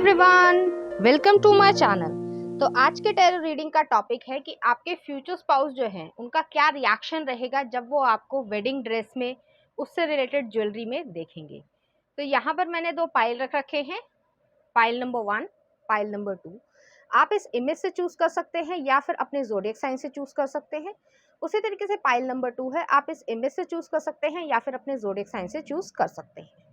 Everyone, welcome to my channel. तो आज के टैरो रीडिंग का टॉपिक है कि आपके फ्यूचर स्पाउस जो हैं उनका क्या रिएक्शन रहेगा जब वो आपको वेडिंग ड्रेस में उससे रिलेटेड ज्वेलरी में देखेंगे। तो यहाँ पर मैंने दो पाइल रख रखे हैं, पाइल नंबर 1, पाइल नंबर 2। आप इस इमेज से चूज कर सकते हैं या फिर अपने ज़ोडिएक साइन से चूज कर सकते हैं। उसी तरीके से पाइल नंबर 2 है, आप इस इमेज से चूज कर सकते हैं या फिर अपने ज़ोडिएक साइन से चूज कर सकते हैं।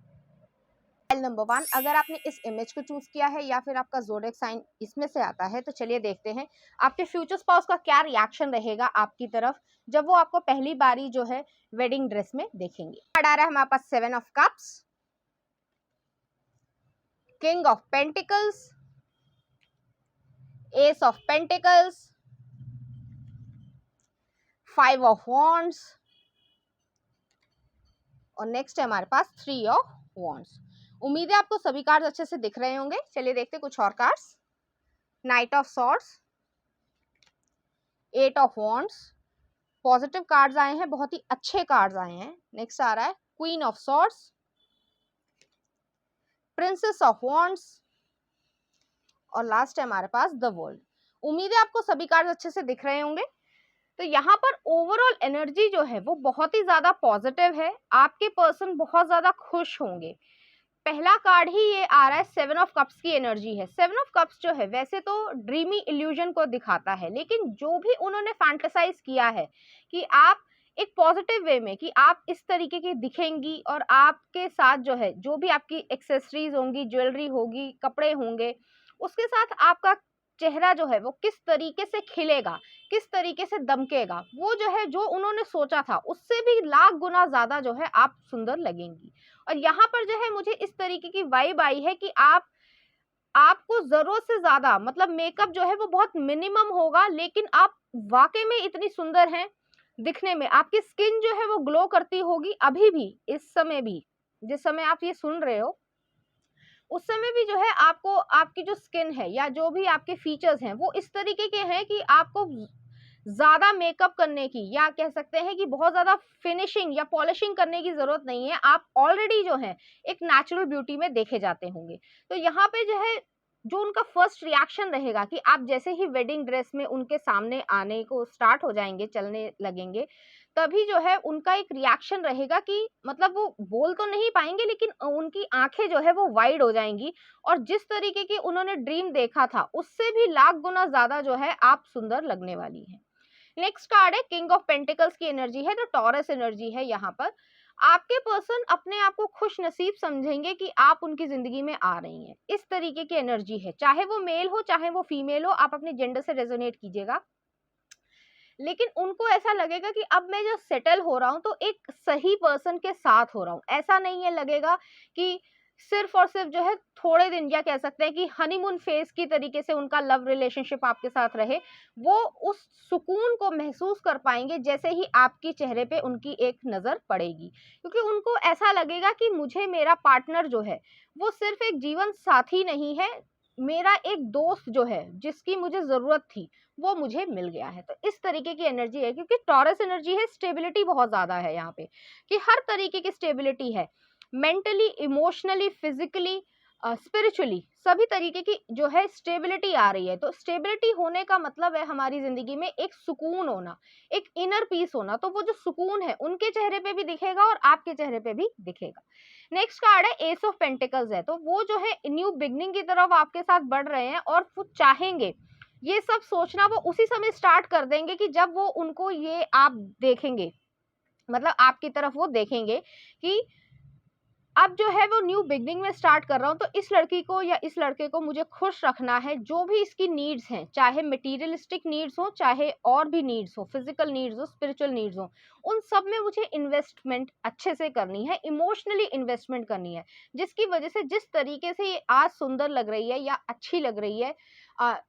नंबर 1, अगर आपने इस इमेज को चूज किया है या फिर आपका ज़ोडिएक साइन इसमें से आता है, तो चलिए देखते हैं आपके फ्यूचर स्पाउस का क्या रिएक्शन रहेगा आपकी तरफ जब वो आपको पहली बारी जो है वेडिंग ड्रेस में देखेंगे। कार्ड आ रहा है हमारे पास 7 of cups, king of pentacles, S of pentacles, 5 of wands और नेक्स्ट है हमारे पास 3 ऑफ वॉन्ड्स। उम्मीद है आपको सभी कार्ड्स अच्छे से दिख रहे होंगे। चलिए देखते हैं कुछ और cards. Night of swords, 8 of wands, positive cards आए हैं, बहुत ही अच्छे कार्ड्स आए हैं। नेक्स्ट आ रहा है queen of swords, princess of wands और लास्ट है हमारे पास द वर्ल्ड। उम्मीद है आपको सभी कार्ड्स अच्छे से दिख रहे होंगे। तो यहाँ पर ओवरऑल एनर्जी जो है वो बहुत ही ज्यादा पॉजिटिव है, आपके पर्सन बहुत ज्यादा खुश होंगे। पहला कार्ड ही ये आ रहा है 7 ऑफ कप्स की एनर्जी है। 7 ऑफ कप्स जो है वैसे तो ड्रीमी इल्यूजन को दिखाता है, लेकिन जो भी उन्होंने फैंटेसाइज किया है कि आप एक पॉजिटिव वे में कि आप इस तरीके की दिखेंगी और आपके साथ जो है जो भी आपकी एक्सेसरीज होंगी, ज्वेलरी होगी, कपड़े होंगे, उसके साथ आपका चेहरा जो है वो किस तरीके से खिलेगा, किस तरीके से दमकेगा, वो जो है जो उन्होंने सोचा था उससे भी लाख गुना ज्यादा जो है आप सुंदर लगेंगी। और यहाँ पर जो है मुझे इस तरीके की वाइब आई है कि आपको जरूरत से ज्यादा मतलब मेकअप जो है वो बहुत मिनिमम होगा, लेकिन आप वाकई में इतनी सुंदर हैं दिखने में। आपकी स्किन जो है वो ग्लो करती होगी अभी भी, इस समय भी, जिस समय आप ये सुन रहे हो उस समय भी जो है आपको आपकी जो स्किन है या जो भी आपके फीचर्स हैं वो इस तरीके के हैं कि आपको ज्यादा मेकअप करने की या कह सकते हैं कि बहुत ज्यादा फिनिशिंग या पॉलिशिंग करने की जरूरत नहीं है। आप ऑलरेडी जो है एक नेचुरल ब्यूटी में देखे जाते होंगे। तो यहाँ पे जो है जो उनका फर्स्ट रिएक्शन रहेगा कि आप जैसे ही वेडिंग ड्रेस में उनके सामने आने को स्टार्ट हो जाएंगे, चलने लगेंगे, तभी जो है उनका एक रिएक्शन रहेगा कि मतलब वो बोल तो नहीं पाएंगे लेकिन उनकी आंखें जो है वो वाइड हो जाएंगी और जिस तरीके की उन्होंने ड्रीम देखा था उससे भी लाख गुना ज्यादा जो है आप सुंदर लगने वाली हैं। नेक्स्ट कार्ड है किंग ऑफ पेंटिकल्स की एनर्जी है, तो टॉरस एनर्जी है। यहाँ पर आपके पर्सन अपने आप को खुश नसीब समझेंगे कि आप उनकी जिंदगी में आ रही हैं, इस तरीके की एनर्जी है। चाहे वो मेल हो चाहे वो फीमेल हो, आप अपने जेंडर से रेजोनेट कीजिएगा, लेकिन उनको ऐसा लगेगा कि अब मैं जो सेटल हो रहा हूँ तो एक सही पर्सन के साथ हो रहा हूँ। ऐसा नहीं है लगेगा कि सिर्फ और सिर्फ जो है थोड़े दिन या कह सकते हैं कि हनीमून फेज की तरीके से उनका लव रिलेशनशिप आपके साथ रहे। वो उस सुकून को महसूस कर पाएंगे जैसे ही आपके चेहरे पे उनकी एक नजर पड़ेगी, क्योंकि उनको ऐसा लगेगा कि मुझे मेरा पार्टनर जो है वो सिर्फ एक जीवन साथी नहीं है, मेरा एक दोस्त जो है जिसकी मुझे जरूरत थी वो मुझे मिल गया है। तो इस तरीके की एनर्जी है, क्योंकि टॉरस एनर्जी है, स्टेबिलिटी बहुत ज्यादा है यहाँ पे, कि हर तरीके की स्टेबिलिटी है, मेंटली, इमोशनली, फिजिकली, स्पिरिचुअली, सभी तरीके की जो है स्टेबिलिटी आ रही है। तो स्टेबिलिटी होने का मतलब है हमारी जिंदगी में एक सुकून होना, एक इनर पीस होना। तो वो जो सुकून है उनके चेहरे पे भी दिखेगा और आपके चेहरे पे भी दिखेगा। नेक्स्ट कार्ड है एस ऑफ पेंटिकल्स है, तो वो जो है न्यू बिगनिंग की तरफ आपके साथ बढ़ रहे हैं और वो चाहेंगे ये सब सोचना वो उसी समय स्टार्ट कर देंगे कि जब वो उनको ये आप देखेंगे, मतलब आपकी तरफ वो देखेंगे कि अब जो है वो न्यू बिगनिंग में स्टार्ट कर रहा हूँ, तो इस लड़की को या इस लड़के को मुझे खुश रखना है। जो भी इसकी नीड्स हैं, चाहे मटेरियलिस्टिक नीड्स हो, चाहे और भी नीड्स हो, फिजिकल नीड्स हो, स्पिरिचुअल नीड्स हो, उन सब में मुझे इन्वेस्टमेंट अच्छे से करनी है, इमोशनली इन्वेस्टमेंट करनी है, जिसकी वजह से जिस तरीके से ये आज सुंदर लग रही है या अच्छी लग रही है,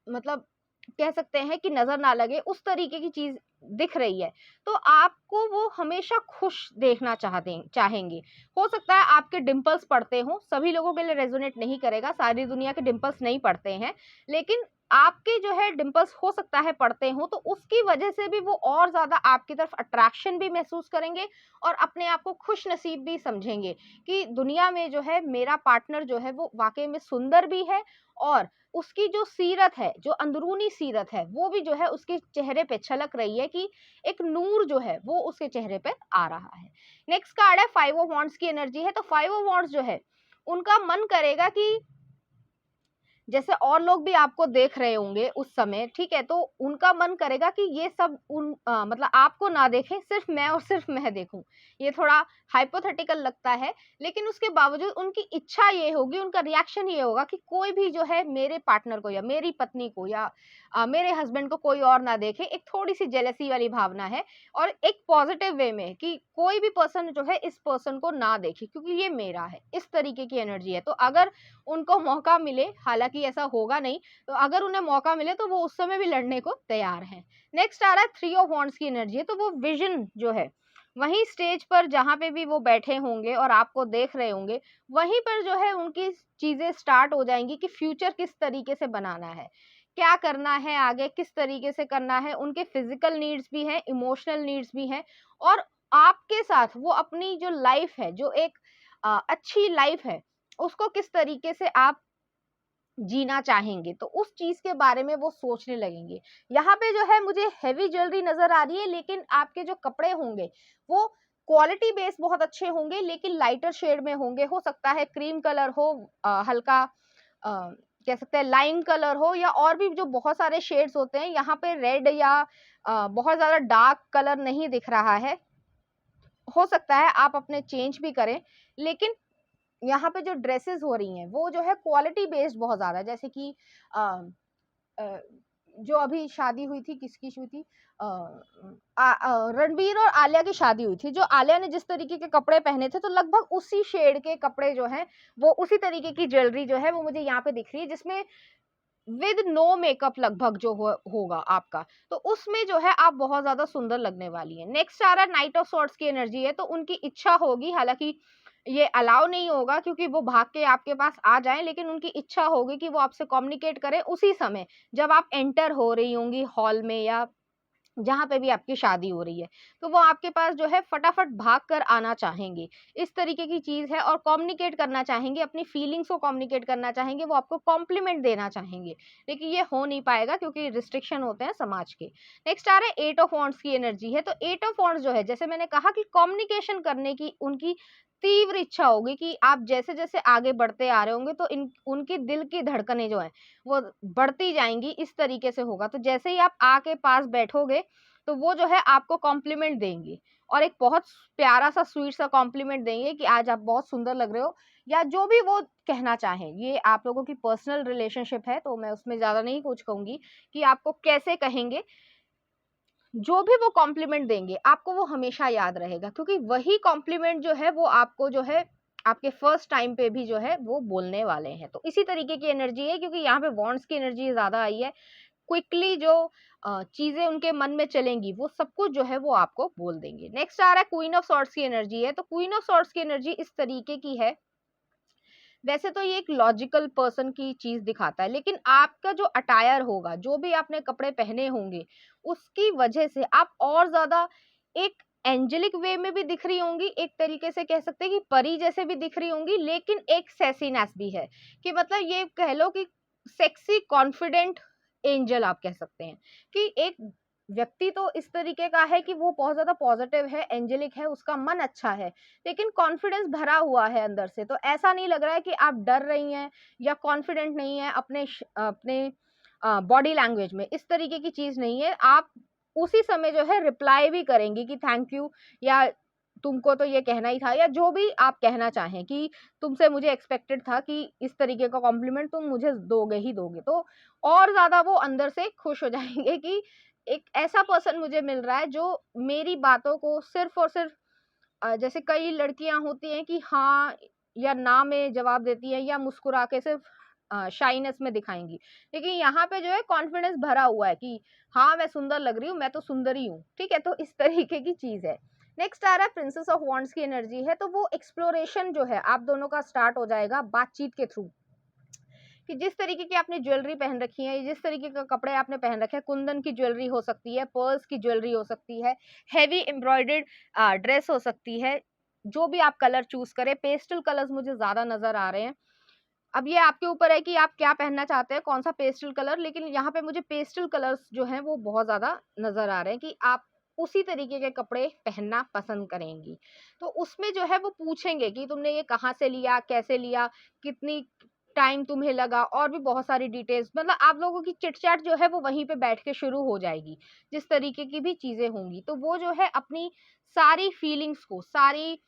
मतलब कह सकते हैं कि नजर ना लगे उस तरीके की चीज दिख रही है, तो आपको वो हमेशा खुश देखना चाहेंगे। हो सकता है आपके डिंपल्स पड़ते हो, सभी लोगों के लिए रेजोनेट नहीं करेगा, सारी दुनिया के डिंपल्स नहीं पड़ते हैं, लेकिन आपके जो है डिंपल्स हो सकता है पड़ते हो, तो उसकी वजह से भी वो और ज्यादा आपकी तरफ अट्रैक्शन भी महसूस करेंगे और अपने आप को खुश नसीब भी समझेंगे कि दुनिया में जो है मेरा पार्टनर जो है वो वाकई में सुंदर भी है, और उसकी जो सीरत है, जो अंदरूनी सीरत है, वो भी जो है उसके चेहरे पे छलक रही है कि एक नूर जो है वो उसके चेहरे पे आ रहा है। नेक्स्ट कार्ड है 5 ऑफ वांड्स की एनर्जी है। तो 5 ऑफ वांड्स जो है उनका मन करेगा कि जैसे और लोग भी आपको देख रहे होंगे उस समय, ठीक है, तो उनका मन करेगा कि ये सब मतलब आपको ना देखें, सिर्फ मैं और सिर्फ मैं देखूं। ये थोड़ा हाइपोथेटिकल लगता है, लेकिन उसके बावजूद उनकी इच्छा ये होगी, उनका रिएक्शन ये होगा कि कोई भी जो है मेरे पार्टनर को या मेरी पत्नी को या मेरे हस्बैंड को कोई और ना देखे। एक थोड़ी सी जेलसी वाली भावना है, और एक पॉजिटिव वे में कि कोई भी पर्सन जो है इस पर्सन को ना देखे क्योंकि ये मेरा है, इस तरीके की एनर्जी है। तो अगर उनको मौका मिले, हालांकि ऐसा होगा नहीं, तो अगर उन्हें मौका मिले तो वो उस समय भी लड़ने को तैयार हैं। नेक्स्ट आ रहा है 3 ऑफ वांड्स की एनर्जी है। तो वो विजन जो है वहीं स्टेज पर जहां पे भी वो बैठे होंगे और आपको देख रहे होंगे, वहीं पर जो है उनकी चीजें स्टार्ट हो जाएंगी कि फ्यूचर किस तरीके से बनाना है, क्या करना है आगे, किस तरीके से करना है। उनके फिजिकल नीड्स भी हैं, इमोशनल नीड्स भी हैं, और आपके साथ वो अपनी जो लाइफ है, जो एक अच्छी लाइफ है, उसको किस तरीके से आप जीना चाहेंगे, तो उस चीज के बारे में वो सोचने लगेंगे। यहाँ पे जो है मुझे हैवी ज्वेलरी नजर आ रही है, लेकिन आपके जो कपड़े होंगे वो क्वालिटी बेस बहुत अच्छे होंगे, लेकिन लाइटर शेड में होंगे। हो सकता है क्रीम कलर हो, हल्का कह सकते हैं लाइम कलर हो, या और भी जो बहुत सारे शेड्स होते हैं। यहाँ पे रेड या बहुत ज्यादा डार्क कलर नहीं दिख रहा है, हो सकता है आप अपने चेंज भी करें। लेकिन यहाँ पे जो ड्रेसेस हो रही हैं वो जो है क्वालिटी बेस्ड बहुत ज्यादा है। जैसे कि अ, अ, जो अभी शादी हुई थी, किसकी हुई थी, रणबीर और आलिया की शादी हुई थी। जो आलिया ने जिस तरीके के कपड़े पहने थे, तो लगभग उसी शेड के कपड़े जो हैं, वो उसी तरीके की ज्वेलरी जो है वो मुझे यहाँ पे दिख रही है, जिसमें विद नो मेकअप लगभग जो होगा आपका, तो उसमें जो है आप बहुत ज्यादा सुंदर लगने वाली है। नेक्स्ट आ रहा है नाइट ऑफ सॉर्ड्स की एनर्जी है। तो उनकी इच्छा होगी, हालांकि ये अलाउ नहीं होगा क्योंकि वो भाग के आपके पास आ जाएं, लेकिन उनकी इच्छा होगी कि वो आपसे कम्युनिकेट करें उसी समय जब आप एंटर हो रही होंगी हॉल में या जहां पे भी आपकी शादी हो रही है। तो वो आपके पास जो है फटाफट भाग कर आना चाहेंगे, इस तरीके की चीज है। और कम्युनिकेट करना चाहेंगे, अपनी फीलिंग्स को कम्युनिकेट करना चाहेंगे, वो आपको कॉम्प्लीमेंट देना चाहेंगे, लेकिन ये हो नहीं पाएगा क्योंकि रिस्ट्रिक्शन होते हैं समाज के। नेक्स्ट आ रहा है 8 ऑफ वांड्स की एनर्जी है। तो 8 ऑफ वांड्स जो है, जैसे मैंने कहा कि कम्युनिकेशन करने की उनकी तीव्र इच्छा होगी कि आप जैसे जैसे आगे बढ़ते आ रहे होंगे, तो इन उनकी दिल की धड़कनें जो है वो बढ़ती जाएंगी, इस तरीके से होगा। तो जैसे ही आप आके पास बैठोगे, तो वो जो है आपको कॉम्प्लीमेंट देंगे, और एक बहुत प्यारा सा स्वीट सा कॉम्प्लीमेंट देंगे कि आज आप बहुत सुंदर लग रहे हो, या जो भी वो कहना चाहें। ये आप लोगों की पर्सनल रिलेशनशिप है, तो मैं उसमें ज्यादा नहीं कुछ कहूंगी कि आपको कैसे कहेंगे। जो भी वो कॉम्प्लीमेंट देंगे आपको वो हमेशा याद रहेगा, क्योंकि वही कॉम्प्लीमेंट जो है वो आपको जो है आपके फर्स्ट टाइम पे भी जो है वो बोलने वाले हैं। तो इसी तरीके की एनर्जी है, क्योंकि यहाँ पे वॉन्ड्स की एनर्जी ज्यादा आई है। क्विकली जो चीजें उनके मन में चलेंगी वो सब कुछ जो है वो आपको बोल देंगे। नेक्स्ट आ रहा है क्वीन ऑफ सॉर्ड्स की एनर्जी है। तो क्वीन ऑफ सॉर्ड्स की एनर्जी इस तरीके की है, वैसे तो ये एक लॉजिकल पर्सन की चीज दिखाता है, लेकिन आपका जो अटायर होगा, जो भी आपने कपड़े पहने होंगे, उसकी वजह से आप और ज्यादा एक एंजेलिक वे में भी दिख रही होंगी, एक तरीके से कह सकते हैं कि परी जैसे भी दिख रही होंगी, लेकिन एक सेसीनेस भी है कि मतलब ये कह लो कि सेक्सी कॉन्फिडेंट एंजल आप कह सकते हैं। कि एक व्यक्ति तो इस तरीके का है कि वो बहुत ज्यादा पॉजिटिव है, एंजेलिक है, उसका मन अच्छा है, लेकिन कॉन्फिडेंस भरा हुआ है अंदर से। तो ऐसा नहीं लग रहा है कि आप डर रही हैं या कॉन्फिडेंट नहीं है अपने बॉडी लैंग्वेज में, इस तरीके की चीज नहीं है। आप उसी समय जो है रिप्लाई भी करेंगी कि थैंक यू, या तुमको तो ये कहना ही था, या जो भी आप कहना चाहें कि तुमसे मुझे एक्सपेक्टेड था कि इस तरीके का कॉम्प्लीमेंट तुम मुझे दोगे ही दोगे। तो और ज्यादा वो अंदर से खुश हो जाएंगे कि एक ऐसा पर्सन मुझे मिल रहा है जो मेरी बातों को सिर्फ और सिर्फ जैसे कई लड़कियां होती हैं कि हाँ या ना में जवाब देती हैं, या मुस्कुरा के सिर्फ शाइनेस में दिखाएंगी, लेकिन यहाँ पे जो है कॉन्फिडेंस भरा हुआ है कि हाँ मैं सुंदर लग रही हूँ, मैं तो सुंदर ही हूँ, ठीक है। तो इस तरीके की चीज है। नेक्स्ट आ रहा है प्रिंसेस ऑफ वॉन्ड्स की एनर्जी है। तो वो एक्सप्लोरेशन जो है आप दोनों का स्टार्ट हो जाएगा बातचीत के थ्रू, कि जिस तरीके की आपने ज्वेलरी पहन रखी है, जिस तरीके का कपड़े आपने पहन रखे हैं, कुंदन की ज्वेलरी हो सकती है, पर्ल्स की ज्वेलरी हो सकती है, हेवी एम्ब्रॉयडर्ड ड्रेस हो सकती है, जो भी आप कलर चूज करें। पेस्टल कलर्स मुझे ज्यादा नजर आ रहे हैं। अब ये आपके ऊपर है कि आप क्या पहनना चाहते हैं, कौन सा पेस्टल कलर, लेकिन यहाँ पे मुझे पेस्टल कलर्स जो हैं वो बहुत ज्यादा नजर आ रहे हैं कि आप उसी तरीके के कपड़े पहनना पसंद करेंगी। तो उसमें जो है वो पूछेंगे कि तुमने ये कहाँ से लिया, कैसे लिया, कितनी टाइम तुम्हें लगा, और भी बहुत सारी डिटेल्स। मतलब आप लोगों की चिट चैट जो है वो वहीं पे बैठ के शुरू हो जाएगी। जिस तरीके की भी चीजें होंगी तो वो जो है अपनी सारी फीलिंग्स को, सारी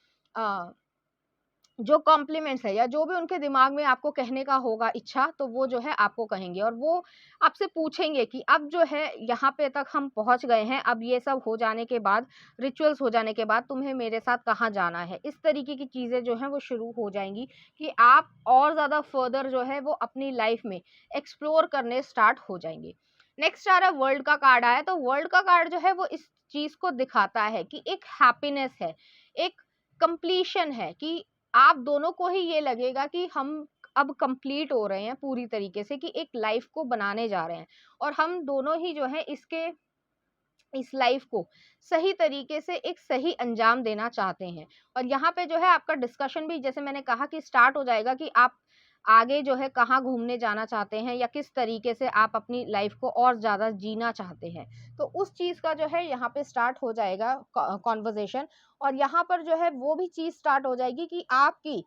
जो कॉम्प्लीमेंट्स है या जो भी उनके दिमाग में आपको कहने का होगा इच्छा, तो वो जो है आपको कहेंगे। और वो आपसे पूछेंगे कि अब जो है यहाँ पे तक हम पहुंच गए हैं, अब ये सब हो जाने के बाद, रिचुअल्स हो जाने के बाद तुम्हें मेरे साथ कहाँ जाना है। इस तरीके की चीजें जो है वो शुरू हो जाएंगी कि आप और ज्यादा फर्दर जो है वो अपनी लाइफ में एक्सप्लोर करने स्टार्ट हो जाएंगे। नेक्स्ट आ रहा है वर्ल्ड का कार्ड आया। तो वर्ल्ड का कार्ड जो है वो इस चीज को दिखाता है कि एक हैप्पीनेस है, एक कंप्लीशन है, कि आप दोनों को ही ये लगेगा कि हम अब कंप्लीट हो रहे हैं पूरी तरीके से, कि एक लाइफ को बनाने जा रहे हैं, और हम दोनों ही जो है इस लाइफ को सही तरीके से एक सही अंजाम देना चाहते हैं। और यहाँ पे जो है आपका डिस्कशन भी, जैसे मैंने कहा, कि स्टार्ट हो जाएगा कि आप आगे जो है कहाँ घूमने जाना चाहते हैं, या किस तरीके से आप अपनी लाइफ को और ज्यादा जीना चाहते हैं। तो उस चीज का जो है यहाँ पे स्टार्ट हो जाएगा कॉन्वर्जेशन। और यहाँ पर जो है वो भी चीज स्टार्ट हो जाएगी कि आपकी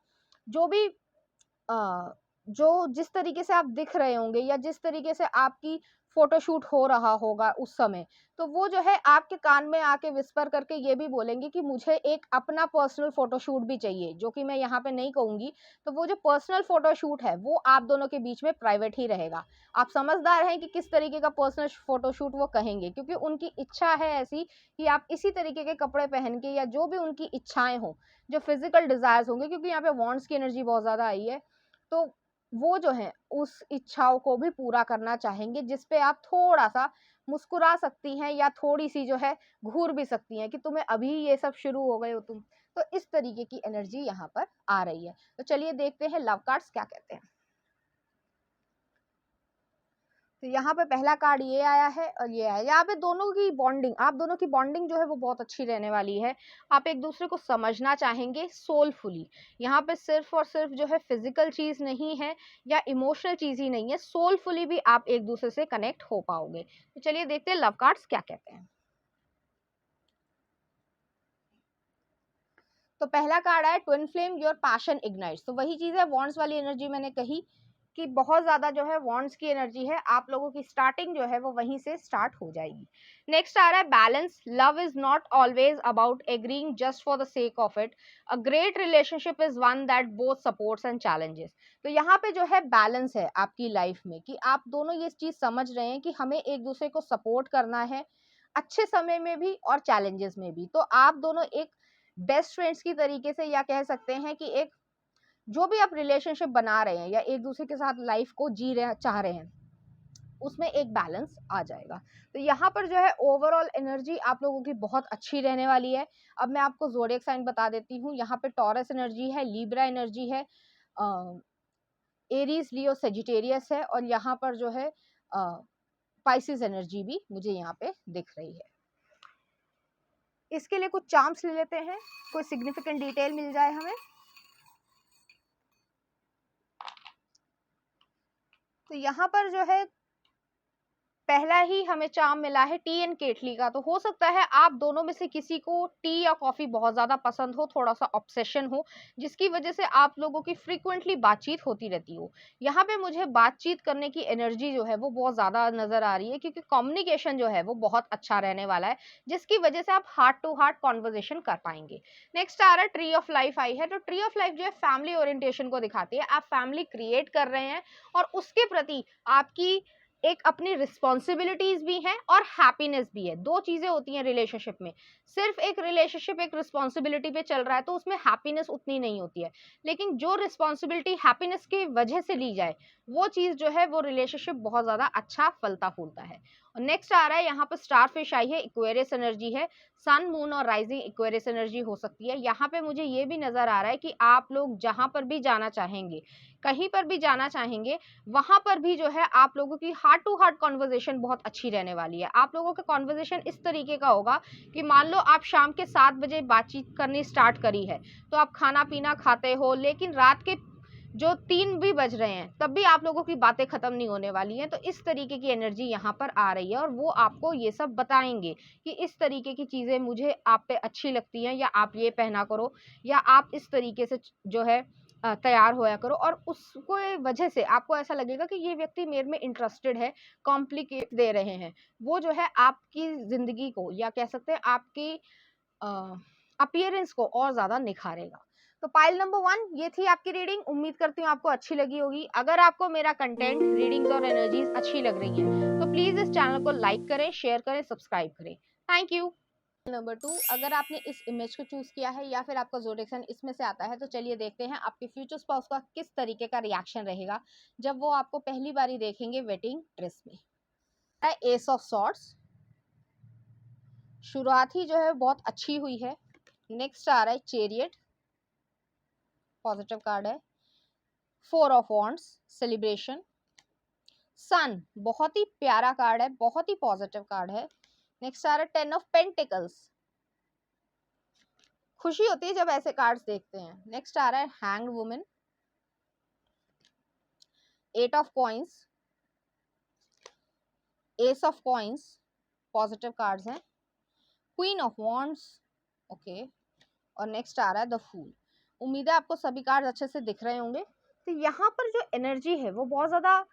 जो भी जो जिस तरीके से आप दिख रहे होंगे, या जिस तरीके से आपकी फोटोशूट हो रहा होगा उस समय, तो वो जो है आपके कान में आके विस्पर करके ये भी बोलेंगे कि मुझे एक अपना पर्सनल फोटोशूट भी चाहिए, जो कि मैं यहाँ पे नहीं कहूंगी। तो वो जो पर्सनल फोटोशूट है वो आप दोनों के बीच में प्राइवेट ही रहेगा। आप समझदार हैं कि किस तरीके का पर्सनल फोटोशूट वो कहेंगे, क्योंकि उनकी इच्छा है ऐसी कि आप इसी तरीके के कपड़े पहन के, या जो भी उनकी इच्छाएं हो, जो फिजिकल डिजायर्स होंगे, क्योंकि यहाँ पे वॉन्ट्स की एनर्जी बहुत ज्यादा आई है, तो वो जो है उस इच्छाओं को भी पूरा करना चाहेंगे, जिसपे आप थोड़ा सा मुस्कुरा सकती हैं, या थोड़ी सी जो है घूर भी सकती हैं कि तुम्हें अभी ये सब शुरू हो गए हो तुम। तो इस तरीके की एनर्जी यहाँ पर आ रही है। तो चलिए देखते हैं लव कार्ड्स क्या कहते हैं। तो यहाँ पे पहला कार्ड ये आया है और ये आया। यहाँ पे दोनों की बॉन्डिंग, आप दोनों की बॉन्डिंग जो है वो बहुत अच्छी रहने वाली है। आप एक दूसरे को समझना चाहेंगे सोलफुली। यहाँ पे सिर्फ और सिर्फ जो है फिजिकल चीज नहीं है या इमोशनल चीज ही नहीं है, सोलफुली भी आप एक दूसरे से कनेक्ट हो पाओगे। तो चलिए देखते हैं लव कार्ड्स क्या कहते हैं। तो पहला कार्ड है twin flame, your passion ignites. तो वही चीज है, वॉन्ड्स वाली एनर्जी मैंने कही कि बहुत ज्यादा जो है वॉन्ड्स की एनर्जी है, आप लोगों की स्टार्टिंग जो है वो वहीं से स्टार्ट हो जाएगी। नेक्स्ट आ रहा है balance, love is not always about agreeing just for the sake of it, a great relationship is one that both supports and challenges. तो यहाँ पे जो है बैलेंस है आपकी लाइफ में, कि आप दोनों ये चीज समझ रहे हैं कि हमें एक दूसरे को सपोर्ट करना है, अच्छे समय में भी और चैलेंजेस में भी। तो आप दोनों एक बेस्ट फ्रेंड्स की तरीके से, या कह सकते हैं कि एक जो भी आप रिलेशनशिप बना रहे हैं या एक दूसरे के साथ लाइफ को जी रहे चाह रहे हैं, उसमें एक बैलेंस आ जाएगा। तो यहाँ पर जो है ओवरऑल एनर्जी आप लोगों की बहुत अच्छी रहने वाली है। अब मैं आपको ज़ोडिएक साइन बता देती हूँ। यहाँ पे टॉरस एनर्जी है, लीब्रा एनर्जी है, एरीज, लियो, सेजिटेरियस है, और यहाँ पर जो है पाइसिस एनर्जी भी मुझे यहाँ पे दिख रही है। इसके लिए कुछ चार्म्स ले लेते हैं, कोई सिग्निफिकेंट डिटेल मिल जाए हमें। तो यहाँ पर जो है पहला ही हमें चार्म मिला है टी एंड केटली का। तो हो सकता है आप दोनों में से किसी को टी या कॉफी बहुत ज्यादा पसंद हो, थोड़ा सा ऑब्सेशन हो, जिसकी वजह से आप लोगों की फ्रीक्वेंटली बातचीत होती रहती हो। यहाँ पे मुझे बातचीत करने की एनर्जी जो है वो बहुत ज्यादा नजर आ रही है, क्योंकि कम्युनिकेशन जो है वो बहुत अच्छा रहने वाला है, जिसकी वजह से आप हार्ट टू हार्ट कॉन्वर्जेशन कर पाएंगे। नेक्स्ट आ रहा है ट्री ऑफ लाइफ आई है। तो ट्री ऑफ लाइफ जो है फैमिली ओरिएंटेशन को दिखाती है। आप फैमिली क्रिएट कर रहे हैं और उसके प्रति आपकी एक अपनी रिस्पॉन्सिबिलिटीज भी हैं और हैप्पीनेस भी है। दो चीजें होती हैं रिलेशनशिप में। सिर्फ एक रिलेशनशिप एक रिस्पॉन्सिबिलिटी पे चल रहा है तो उसमें हैप्पीनेस उतनी नहीं होती है, लेकिन जो रिस्पॉन्सिबिलिटी हैप्पीनेस की वजह से ली जाए, वो चीज जो है वो रिलेशनशिप बहुत ज्यादा अच्छा फलता फूलता है। नेक्स्ट आ रहा है यहाँ पर स्टार फिश आई है, इक्वेरियस एनर्जी है, सन मून और राइजिंग इक्वेरियस एनर्जी हो सकती है। यहाँ पे मुझे ये भी नजर आ रहा है कि आप लोग जहां पर भी जाना चाहेंगे, कहीं पर भी जाना चाहेंगे, वहां पर भी जो है आप लोगों की हार्ट टू हार्ट कॉन्वर्जेशन बहुत अच्छी रहने वाली है। आप लोगों का कॉन्वर्जेशन इस तरीके का होगा कि मान लो आप शाम के 7 बजे बातचीत करनी स्टार्ट करी है, तो आप खाना पीना खाते हो, लेकिन रात के जो 3 भी बज रहे हैं तब भी आप लोगों की बातें खत्म नहीं होने वाली हैं। तो इस तरीके की एनर्जी यहाँ पर आ रही है और वो आपको ये सब बताएंगे कि इस तरीके की चीजें मुझे आप पे अच्छी लगती हैं, या आप ये पहना करो, या आप इस तरीके से जो है तैयार होया करो। और उसको वजह से आपको ऐसा लगेगा कि ये व्यक्ति मेरे में इंटरेस्टेड है, कॉम्प्लिकेट दे रहे हैं, वो जो है आपकी जिंदगी को, या कह सकते हैं आपकी अपीयरेंस को और ज्यादा निखारेगा। तो पाइल नंबर 1 ये थी आपकी रीडिंग। उम्मीद करती हूँ आपको अच्छी लगी होगी। अगर आपको मेरा कंटेंट, रीडिंग्स और एनर्जीज अच्छी लग रही हैं तो प्लीज इस चैनल को लाइक करें, शेयर करें, सब्सक्राइब करें। Thank you. नंबर 2, अगर आपने इस इमेज को चूज किया है या फिर आपका ज़ोडिएक साइन इसमें से आता है, तो चलिए देखते हैं आपके फ्यूचर स्पाउस का किस तरीके का रिएक्शन रहेगा जब वो आपको पहली बारी देखेंगे वेडिंग ड्रेस में। एस ऑफ सॉर्ड्स, शुरुआत ही जो है बहुत अच्छी हुई है। नेक्स्ट आ रहा है चैरियट, पॉजिटिव कार्ड है। 4 ऑफ वॉन्ड्स, सेलिब्रेशन। सन, बहुत ही प्यारा कार्ड है, बहुत ही पॉजिटिव कार्ड है। नेक्स्ट आ रहा है 10 ऑफ पेंटिकल्स, खुशी होती है जब ऐसे कार्ड्स देखते हैं। नेक्स्ट आ रहा है hanged women. 8 of coins, ace of coins, positive cards हैं। Queen of wands, okay. और नेक्स्ट आ रहा है द फूल। उम्मीद है आपको सभी कार्ड अच्छे से दिख रहे होंगे। तो यहाँ पर जो एनर्जी है वो बहुत ज्यादा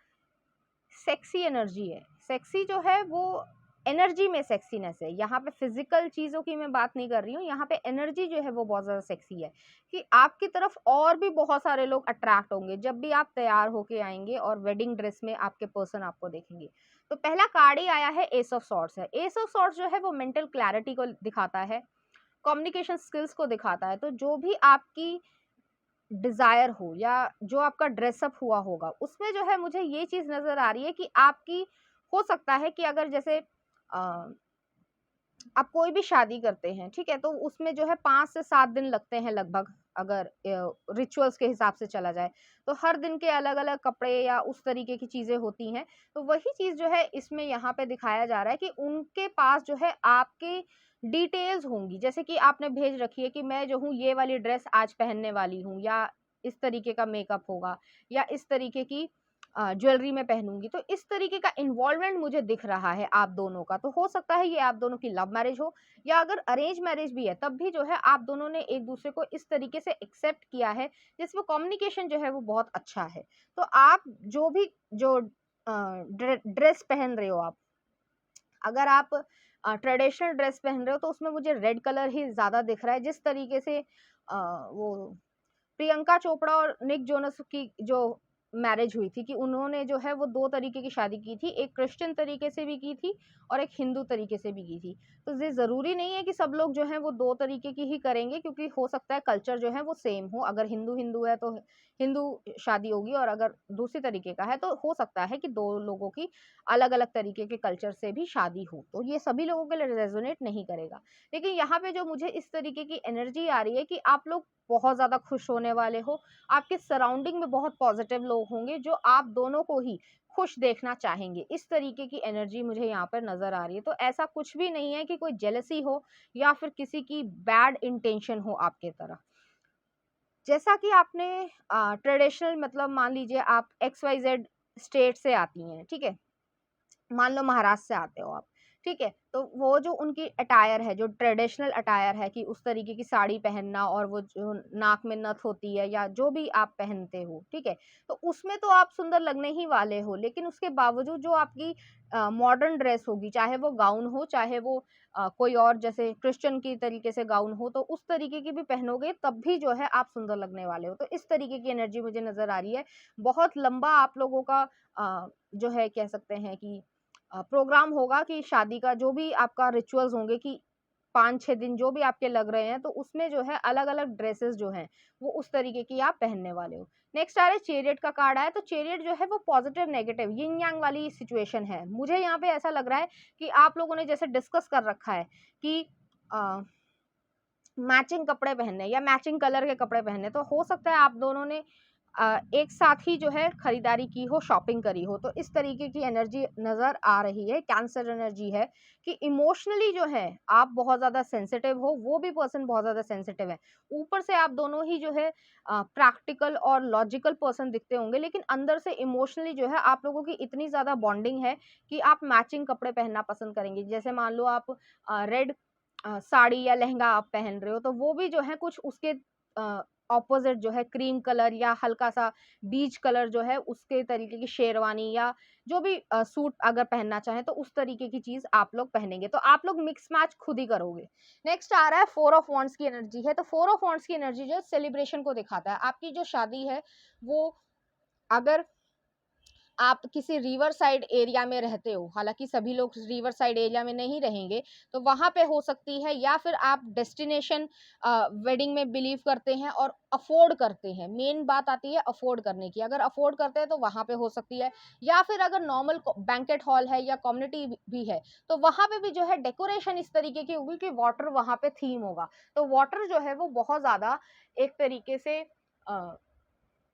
सेक्सी एनर्जी है। सेक्सी जो है वो एनर्जी में सेक्सीनेस है। यहाँ पे फिजिकल चीजों की मैं बात नहीं कर रही हूँ, यहाँ पे एनर्जी जो है वो बहुत ज्यादा सेक्सी है कि आपकी तरफ और भी बहुत सारे लोग अट्रैक्ट होंगे जब भी आप तैयार होके आएंगे और वेडिंग ड्रेस में आपके पर्सन आपको देखेंगे। तो पहला कार्ड ही आया है एस ऑफ सॉर्ड्स है। एस ऑफ सॉर्ड्स जो है वो मेंटल क्लैरिटी को दिखाता है, कम्युनिकेशन स्किल्स को दिखाता है। तो जो भी आपकी डिजायर हो या जो आपका ड्रेसअप हुआ होगा, उसमें जो है मुझे ये चीज नजर आ रही है कि आपकी, हो सकता है कि अगर जैसे आप कोई भी शादी करते हैं, ठीक है, तो उसमें जो है 5 से 7 दिन लगते हैं लगभग, अगर रिचुअल्स के हिसाब से चला जाए तो हर दिन के अलग अलग कपड़े या उस तरीके की चीजें होती हैं। तो वही चीज जो है इसमें यहाँ पे दिखाया जा रहा है कि उनके पास जो है आपके डिटेल्स होंगी, जैसे कि आपने भेज रखी है कि मैं जो हूँ ये वाली ड्रेस आज पहनने वाली हूँ, या इस तरीके का मेकअप होगा, या इस तरीके की ज्वेलरी में पहनूंगी। तो इस तरीके का इन्वॉल्वमेंट मुझे दिख रहा है आप दोनों का। तो हो सकता है ये आप दोनों की लव मैरिज हो, या अगर अरेंज मैरिज भी है तब भी जो है आप दोनों ने एक दूसरे को इस तरीके से एक्सेप्ट किया है जिसमें कम्युनिकेशन जो है वो बहुत अच्छा है। तो आप जो भी जो ड्रेस पहन रहे हो, आप अगर आप ट्रेडिशनल ड्रेस पहन रहे हो तो उसमें मुझे रेड कलर ही ज्यादा दिख रहा है। जिस तरीके से वो प्रियंका चोपड़ा और निक जोनस की जो मैरिज हुई थी कि उन्होंने जो है वो 2 तरीके की शादी की थी, एक क्रिश्चियन तरीके से भी की थी और एक हिंदू तरीके से भी की थी। तो ये ज़रूरी नहीं है कि सब लोग जो हैं वो 2 तरीके की ही करेंगे, क्योंकि हो सकता है कल्चर जो है वो सेम हो। अगर हिंदू हिंदू है तो हिंदू शादी होगी, और अगर दूसरी तरीके का है तो हो सकता है कि 2 लोगों की अलग अलग तरीके के कल्चर से भी शादी हो। तो ये सभी लोगों के लिए रेजोनेट नहीं करेगा। लेकिन यहाँ पे जो मुझे इस तरीके की एनर्जी आ रही है कि आप लोग बहुत ज्यादा खुश होने वाले हो, आपके सराउंडिंग में बहुत पॉजिटिव लोग होंगे जो आप दोनों को ही खुश देखना चाहेंगे। इस तरीके की एनर्जी मुझे यहाँ पर नजर आ रही है। तो ऐसा कुछ भी नहीं है कि कोई जेलसी हो या फिर किसी की बैड इंटेंशन हो आपके तरफ। जैसा कि आपने ट्रेडिशनल, मतलब मान लीजिए आप XYZ स्टेट से आती हैं, ठीक है, मान लो महाराष्ट्र से आते हो आप, ठीक है, तो वो जो उनकी अटायर है, जो ट्रेडिशनल अटायर है कि उस तरीके की साड़ी पहनना और वो जो नाक में नथ होती है या जो भी आप पहनते हो, ठीक है, तो उसमें तो आप सुंदर लगने ही वाले हो। लेकिन उसके बावजूद जो आपकी मॉडर्न ड्रेस होगी, चाहे वो गाउन हो, चाहे वो कोई और जैसे क्रिश्चियन की तरीके से गाउन हो, तो उस तरीके की भी पहनोगे तब भी जो है आप सुंदर लगने वाले हो। तो इस तरीके की एनर्जी मुझे नजर आ रही है। बहुत लंबा आप लोगों का जो है कह सकते हैं कि प्रोग्राम होगा कि शादी का जो भी आपका रिचुअल्स होंगे कि 5-6 दिन जो भी आपके लग रहे हैं, तो उसमें जो है अलग-अलग ड्रेसेस जो हैं वो उस तरीके की आप पहनने वाले हो। नेक्स्ट आ रहा है चैरियट का कार्ड आया, तो चैरियट जो है वो पॉजिटिव नेगेटिव यिन यांग वाली सिचुएशन है। मुझे यहाँ पे ऐसा लग रहा है कि आप लोगों ने जैसे डिस्कस कर रखा है कि मैचिंग कपड़े पहनने या मैचिंग कलर के कपड़े पहनने, तो हो सकता है आप दोनों ने एक साथ ही जो है खरीदारी की हो, शॉपिंग करी हो। तो इस तरीके की एनर्जी नज़र आ रही है, कैंसर एनर्जी है कि इमोशनली जो है आप बहुत ज़्यादा सेंसिटिव हो, वो भी पर्सन बहुत ज़्यादा सेंसिटिव है। ऊपर से आप दोनों ही जो है प्रैक्टिकल और लॉजिकल पर्सन दिखते होंगे, लेकिन अंदर से इमोशनली जो है आप लोगों की इतनी ज़्यादा बॉन्डिंग है कि आप मैचिंग कपड़े पहनना पसंद करेंगे। जैसे मान लो आप रेड साड़ी या लहंगा आप पहन रहे हो, तो वो भी जो है कुछ उसके ऑपोजिट जो है क्रीम कलर या हल्का सा बीज कलर जो है उसके तरीके की शेरवानी या जो भी सूट अगर पहनना चाहें तो उस तरीके की चीज आप लोग पहनेंगे, तो आप लोग मिक्स मैच खुद ही करोगे। नेक्स्ट आ रहा है 4 ऑफ वॉन्ड्स की एनर्जी है, तो 4 ऑफ वॉन्ड्स की एनर्जी जो सेलिब्रेशन को दिखाता है। आपकी जो शादी है वो, अगर आप किसी रिवर साइड एरिया में रहते हो, हालांकि सभी लोग रिवर साइड एरिया में नहीं रहेंगे, तो वहां पे हो सकती है, या फिर आप डेस्टिनेशन वेडिंग में बिलीव करते हैं और अफोर्ड करते हैं। मेन बात आती है अफोर्ड करने की, अगर अफोर्ड करते हैं तो वहां पे हो सकती है, या फिर अगर नॉर्मल बैंकेट हॉल है या कम्युनिटी भी है तो वहां पे भी जो है डेकोरेशन इस तरीके की होगी कि वाटर वहां पे थीम होगा। तो वाटर जो है वो बहुत ज्यादा एक तरीके से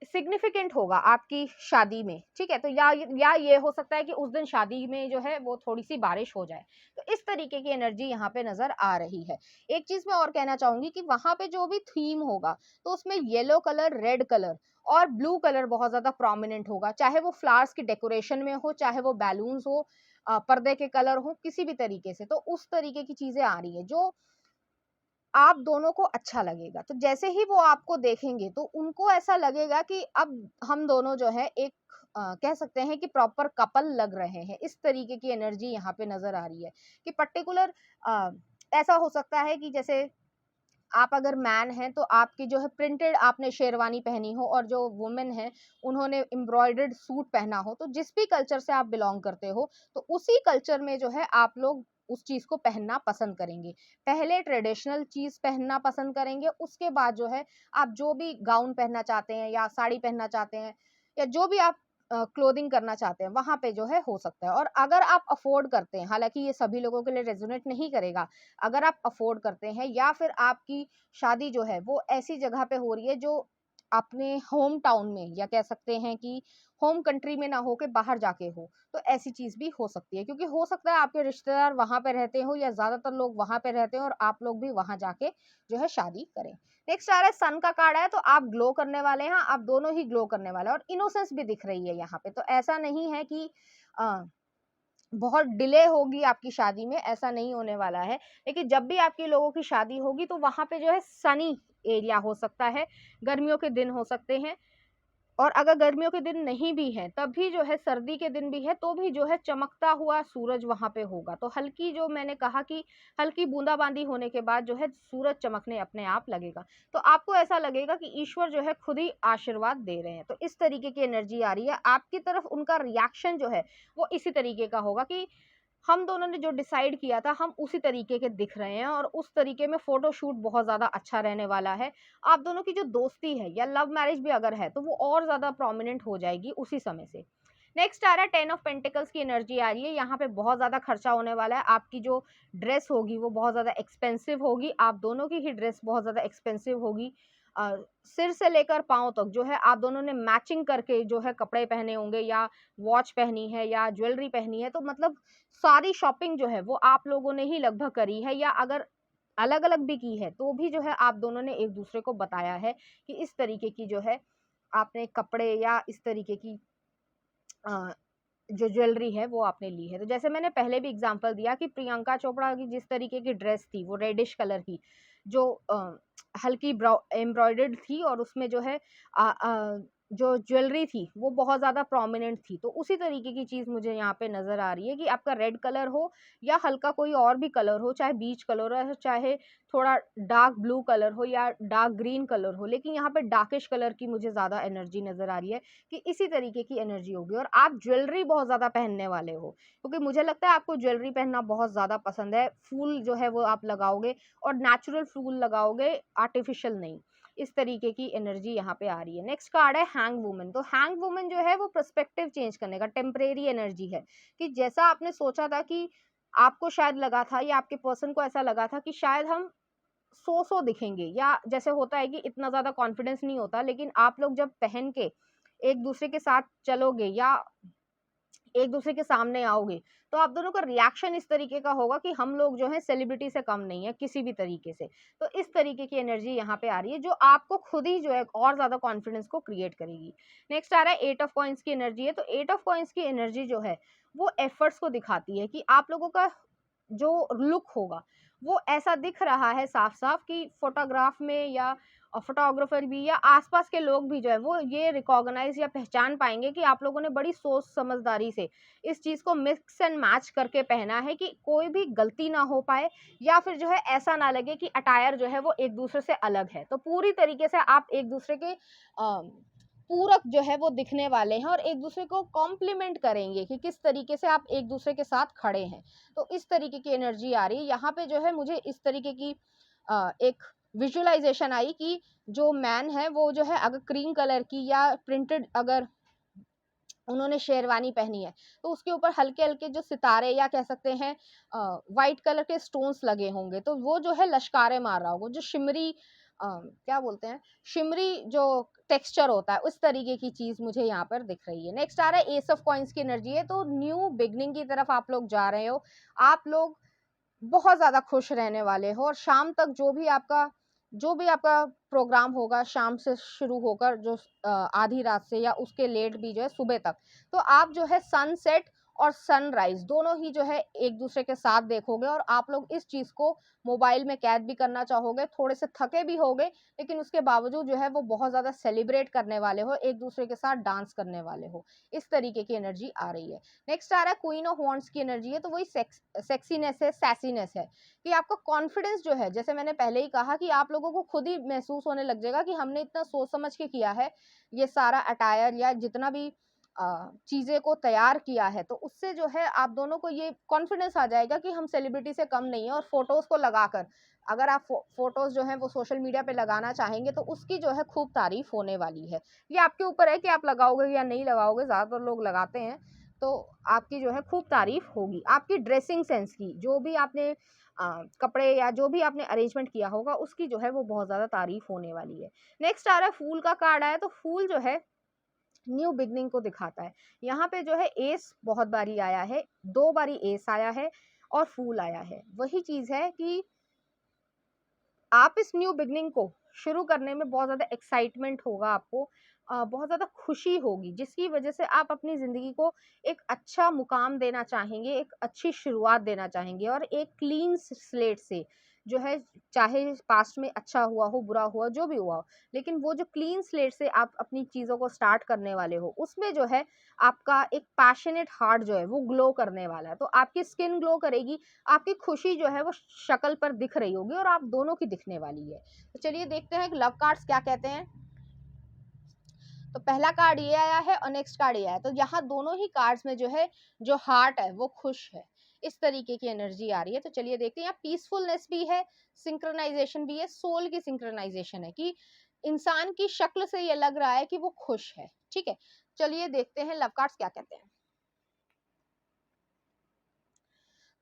सिग्निफिकेंट होगा आपकी शादी में, ठीक है। तो या ये हो सकता है कि उस दिन शादी में जो है वो थोड़ी सी बारिश हो जाए, तो इस तरीके की एनर्जी यहाँ पे नजर आ रही है। एक चीज मैं और कहना चाहूंगी कि वहां पे जो भी थीम होगा तो उसमें येलो कलर, रेड कलर और ब्लू कलर बहुत ज्यादा प्रोमिनेंट होगा, चाहे वो फ्लावर्स की डेकोरेशन में हो, चाहे वो बैलून्स हो, पर्दे के कलर हो, किसी भी तरीके से। तो उस तरीके की चीजें आ रही है जो आप दोनों को अच्छा लगेगा। तो जैसे ही वो आपको देखेंगे तो उनको ऐसा लगेगा कि अब हम दोनों जो है एक कह सकते हैं कि प्रॉपर कपल लग रहे हैं। इस तरीके की एनर्जी यहाँ पे नजर आ रही है कि पर्टिकुलर ऐसा हो सकता है कि जैसे आप अगर मैन हैं तो आपकी जो है प्रिंटेड आपने शेरवानी पहनी हो, और जो वुमेन है उन्होंने एम्ब्रॉयडर्ड सूट पहना हो। तो जिस भी कल्चर से आप बिलोंग करते हो तो उसी कल्चर में जो है आप लोग उस चीज को पहनना पसंद करेंगे। पहले ट्रेडिशनल चीज पहनना पसंद करेंगे, उसके बाद जो है आप जो भी गाउन पहनना चाहते हैं या साड़ी पहनना चाहते हैं या जो भी आप क्लोथिंग करना चाहते हैं वहां पे जो है हो सकता है। और अगर आप अफोर्ड करते हैं, हालांकि ये सभी लोगों के लिए रेजोनेट नहीं करेगा, अगर आप अफोर्ड करते हैं या फिर आपकी शादी जो है वो ऐसी जगह पे हो रही है जो अपने होम टाउन में या कह सकते हैं कि होम कंट्री में ना हो के बाहर जाके हो, तो ऐसी चीज भी हो सकती है। क्योंकि हो सकता है आपके रिश्तेदार वहां पे रहते हो या ज्यादातर लोग वहां पे रहते हैं और आप लोग भी वहां जाके जो है शादी करें। नेक्स्ट आ रहा है सन का कार्ड है, तो आप ग्लो करने वाले हैं, आप दोनों ही ग्लो करने वाले हैं और इनोसेंस भी दिख रही है यहाँ पे। तो ऐसा नहीं है कि बहुत डिले होगी आपकी शादी में, ऐसा नहीं होने वाला है। लेकिन जब भी आपके लोगों की शादी होगी तो वहां पे जो है सनी एरिया हो सकता है, गर्मियों के दिन हो सकते हैं, और अगर गर्मियों के दिन नहीं भी है तब भी जो है सर्दी के दिन भी है तो भी जो है चमकता हुआ सूरज वहां पे होगा। तो हल्की, जो मैंने कहा कि हल्की बूंदाबांदी होने के बाद जो है सूरज चमकने अपने आप लगेगा, तो आपको ऐसा लगेगा कि ईश्वर जो है खुद ही आशीर्वाद दे रहे हैं। तो इस तरीके की एनर्जी आ रही है आपकी तरफ, उनका रिएक्शन जो है वो इसी तरीके का होगा कि हम दोनों ने जो डिसाइड किया था हम उसी तरीके के दिख रहे हैं, और उस तरीके में फोटो शूट बहुत ज्यादा अच्छा रहने वाला है। आप दोनों की जो दोस्ती है या लव मैरिज भी अगर है तो वो और ज्यादा प्रोमिनेंट हो जाएगी उसी समय से। नेक्स्ट आ रहा है 10 ऑफ पेंटिकल्स की एनर्जी आ रही है, यहाँ पे बहुत ज्यादा खर्चा होने वाला है। आपकी जो ड्रेस होगी वो बहुत ज्यादा एक्सपेंसिव होगी, आप दोनों की ही ड्रेस बहुत ज्यादा एक्सपेंसिव होगी। सिर से लेकर पांव तक जो है आप दोनों ने मैचिंग करके जो है कपड़े पहने होंगे, या वॉच पहनी है या ज्वेलरी पहनी है, तो मतलब सारी शॉपिंग जो है वो आप लोगों ने ही लगभग करी है, या अगर अलग अलग भी की है तो भी जो है आप दोनों ने एक दूसरे को बताया है कि इस तरीके की जो है आपने कपड़े या इस तरीके की अ, जो ज्वेलरी है वो आपने ली है। तो जैसे मैंने पहले भी एग्जांपल दिया कि प्रियंका चोपड़ा की जिस तरीके की ड्रेस थी वो रेडिश कलर की, जो हल्की एम्ब्रॉयडर्ड थी और उसमें जो है जो ज्वेलरी थी वो बहुत ज़्यादा प्रोमिनेंट थी, तो उसी तरीके की चीज़ मुझे यहाँ पे नज़र आ रही है कि आपका रेड कलर हो या हल्का कोई और भी कलर हो, चाहे बीच कलर हो, चाहे थोड़ा डार्क ब्लू कलर हो या डार्क ग्रीन कलर हो, लेकिन यहाँ पे डार्किश कलर की मुझे ज़्यादा एनर्जी नज़र आ रही है कि इसी तरीके की एनर्जी होगी। और आप ज्वेलरी बहुत ज़्यादा पहनने वाले हो, क्योंकि मुझे लगता है आपको ज्वेलरी पहनना बहुत ज़्यादा पसंद है। फूल जो है वो आप लगाओगे और नेचुरल फूल लगाओगे, आर्टिफिशियल नहीं। इस तरीके की एनर्जी यहाँ पे आ रही है। नेक्स्ट कार्ड है हैंग वुमन। तो हैंग वुमन जो है वो पर्सपेक्टिव चेंज करने का टेम्परेरी एनर्जी है कि जैसा आपने सोचा था कि आपको शायद लगा था या आपके पर्सन को ऐसा लगा था कि शायद हम सो दिखेंगे, या जैसे होता है कि इतना ज्यादा कॉन्फिडेंस नहीं होता, लेकिन आप लोग जब पहन के एक दूसरे के साथ चलोगे या एक दूसरे के सामने आओगे, तो आप दोनों का रिएक्शन इस तरीके का होगा कि हम लोग जो है सेलिब्रिटी से कम नहीं है किसी भी तरीके से। तो इस तरीके की एनर्जी यहाँ पे आ रही है जो आपको खुद ही जो है और ज्यादा कॉन्फिडेंस को क्रिएट करेगी। नेक्स्ट आ रहा है 8 ऑफ कॉइंस की एनर्जी है। तो 8 ऑफ कॉइंस की एनर्जी जो है वो एफर्ट्स को दिखाती है कि आप लोगों का जो लुक होगा वो ऐसा दिख रहा है साफ साफ कि फोटोग्राफ में या फोटोग्राफर भी या आसपास के लोग भी जो है वो ये रिकॉग्नाइज या पहचान पाएंगे कि आप लोगों ने बड़ी सोच समझदारी से इस चीज को मिक्स एंड मैच करके पहना है कि कोई भी गलती ना हो पाए, या फिर जो है ऐसा ना लगे कि अटायर जो है वो एक दूसरे से अलग है। तो पूरी तरीके से आप एक दूसरे के पूरक जो है वो दिखने वाले हैं और एक दूसरे को कॉम्प्लीमेंट करेंगे कि किस तरीके से आप एक दूसरे के साथ खड़े हैं। तो इस तरीके की एनर्जी आ रही है यहाँ पे। जो है मुझे इस तरीके की एक विजुअलाइजेशन आई कि जो मैन है वो जो है अगर क्रीम कलर की या प्रिंटेड अगर उन्होंने शेरवानी पहनी है तो उसके ऊपर हल्के हल्के जो सितारे या कह सकते हैं वाइट कलर के स्टोन्स लगे होंगे, तो वो जो है लश्कारे मार रहा होगा, जो शिमरी क्या बोलते हैं, शिमरी जो टेक्सचर होता है उस तरीके की चीज मुझे यहाँ पर दिख रही है। नेक्स्ट आ रहा है एस ऑफ कॉइंस की एनर्जी है। तो न्यू बिगनिंग की तरफ आप लोग जा रहे हो, आप लोग बहुत ज़्यादा खुश रहने वाले हो और शाम तक जो भी आपका प्रोग्राम होगा शाम से शुरू होकर जो आधी रात से या उसके लेट भी जो है सुबह तक, तो आप जो है सनसेट और सनराइज दोनों ही जो है एक दूसरे के साथ देखोगे और आप लोग इस चीज को मोबाइल में कैद भी करना चाहोगे। थोड़े से थके भी होगे लेकिन उसके बावजूद जो है वो बहुत ज्यादा सेलिब्रेट करने वाले हो, एक दूसरे के साथ डांस करने वाले हो। इस तरीके की एनर्जी आ रही है। नेक्स्ट आ रहा है क्वीन ऑफ वॉन्ड्स की एनर्जी है। तो वही सेक्सीनेस है, सैसीनेस है कि आपका कॉन्फिडेंस जो है, जैसे मैंने पहले ही कहा कि आप लोगों को खुद ही महसूस होने लग जाएगा कि हमने इतना सोच समझ के किया है ये सारा अटायर या जितना भी चीजें को तैयार किया है, तो उससे जो है आप दोनों को ये कॉन्फिडेंस आ जाएगा कि हम सेलिब्रिटी से कम नहीं है। और फोटोज को लगाकर अगर आप फोटोज जो है वो सोशल मीडिया पे लगाना चाहेंगे तो उसकी जो है खूब तारीफ होने वाली है। ये आपके ऊपर है कि आप लगाओगे या नहीं लगाओगे, ज्यादातर लोग लगाते हैं, तो आपकी जो है खूब तारीफ होगी। आपकी ड्रेसिंग सेंस की, जो भी आपने कपड़े या जो भी आपने अरेंजमेंट किया होगा उसकी जो है वो बहुत ज्यादा तारीफ होने वाली है। नेक्स्ट आ रहा है फूल का कार्ड आया। तो फूल जो है न्यू बिगनिंग को दिखाता है। यहाँ पे जो है एस बहुत बारी आया है, 2 बारी एस आया है और फूल आया है। वही चीज है कि आप इस न्यू बिगनिंग को शुरू करने में बहुत ज़्यादा एक्साइटमेंट होगा आपको, बहुत ज़्यादा खुशी होगी, जिसकी वजह से आप अपनी ज़िंदगी को एक अच्छा मुकाम देना चाहेंगे, एक अच्छी शुरुआत देना चाहेंगे और एक क्लीन स्लेट से जो है, चाहे पास्ट में अच्छा हुआ हो, बुरा हुआ, जो भी हुआ हो, लेकिन वो जो क्लीन स्लेट से आप अपनी चीज़ों को स्टार्ट करने वाले हो, उसमें जो है आपका एक पैशनेट हार्ट जो है वो ग्लो करने वाला है। तो आपकी स्किन ग्लो करेगी, आपकी खुशी जो है वो शक्ल पर दिख रही होगी और आप दोनों की दिखने वाली है। तो चलिए देखते हैं कि लव कार्ड्स क्या कहते हैं। तो पहला कार्ड ये आया है और नेक्स्ट कार्ड ये आया। तो यहाँ दोनों ही कार्ड्स में जो है जो हार्ट है वो खुश है, इस तरीके की एनर्जी आ रही है। तो चलिए देखते हैं, यहाँ पीसफुलनेस भी है, सिंक्रोनाइजेशन भी है, सोल की सिंक्रोनाइजेशन है कि इंसान की शक्ल से ये लग रहा है कि वो खुश है। ठीक है, चलिए देखते हैं लव कार्ड्स क्या कहते हैं।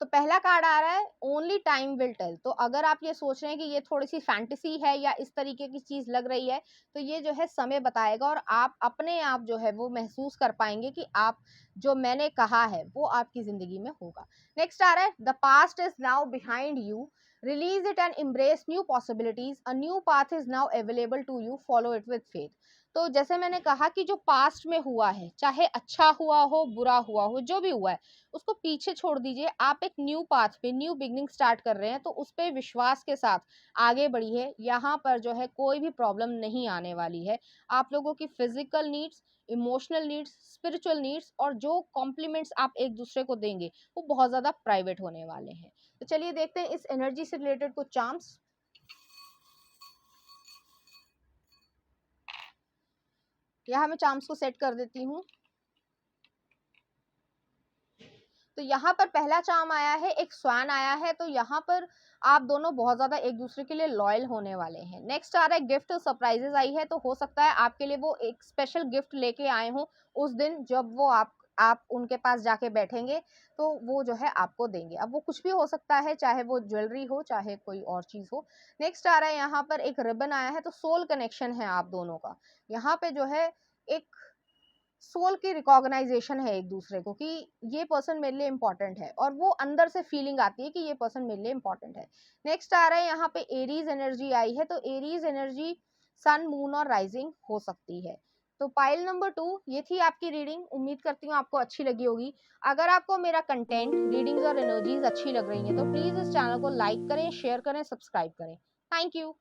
तो पहला कार्ड आ रहा है ओनली टाइम विल टेल। तो अगर आप ये सोच रहे हैं कि ये थोड़ी सी फैंटेसी है या इस तरीके की चीज लग रही है, तो ये जो है समय बताएगा और आप अपने आप जो है वो महसूस कर पाएंगे कि आप जो मैंने कहा है वो आपकी जिंदगी में होगा। नेक्स्ट आ रहा है the past is now behind you. Release it and embrace new possibilities. A new path is now available to you. Follow it with faith. तो जैसे मैंने कहा कि जो पास्ट में हुआ है, चाहे अच्छा हुआ हो, बुरा हुआ हो, जो भी हुआ है, उसको पीछे छोड़ दीजिए. आप एक न्यू पाथ पे न्यू बिगनिंग स्टार्ट कर रहे हैं, तो उस पे विश्वास के साथ आगे बढ़िए. यहाँ पर जो है कोई भी प्रॉब्लम नहीं आने वाली है. आप लोगों की physical needs, emotional needs, spiritual needs और जो कॉम्प्लीमेंट्स आप एक दूसरे को देंगे वो बहुत ज़्यादा प्राइवेट होने वाले हैं. तो चलिए देखते हैं इस एनर्जी से रिलेटेड कुछ चार्म्स. यहाँ मैं चार्म्स को सेट कर देती हूँ. तो यहाँ पर पहला चार्म आया है, एक स्वान आया है. तो यहाँ पर आप दोनों बहुत ज्यादा एक दूसरे के लिए लॉयल होने वाले हैं. नेक्स्ट आ रहा है गिफ्ट सरप्राइजेस आई है. तो हो सकता है आपके लिए वो एक स्पेशल गिफ्ट लेके आए हों उस दिन, जब वो आप उनके पास जाके बैठेंगे तो वो जो है आपको देंगे. अब वो कुछ भी हो सकता है, चाहे वो ज्वेलरी हो, चाहे कोई और चीज हो. नेक्स्ट आ रहा है यहाँ पर एक रिबन आया है. तो सोल कनेक्शन है आप दोनों का. यहाँ पे जो है एक सोल की रिकॉग्नाइजेशन है एक दूसरे को कि ये पर्सन मेरे लिए इंपॉर्टेंट है, और वो अंदर से फीलिंग आती है कि ये पर्सन मेरे लिए इंपॉर्टेंट है. नेक्स्ट आ रहा है यहाँ पे एरीज एनर्जी आई है. तो एरीज एनर्जी सन, मून और राइजिंग हो सकती है. तो पाइल नंबर 2 ये थी आपकी रीडिंग. उम्मीद करती हूँ आपको अच्छी लगी होगी. अगर आपको मेरा कंटेंट, रीडिंग्स और एनर्जीज अच्छी लग रही है तो प्लीज इस चैनल को लाइक करें, शेयर करें, सब्सक्राइब करें. Thank you.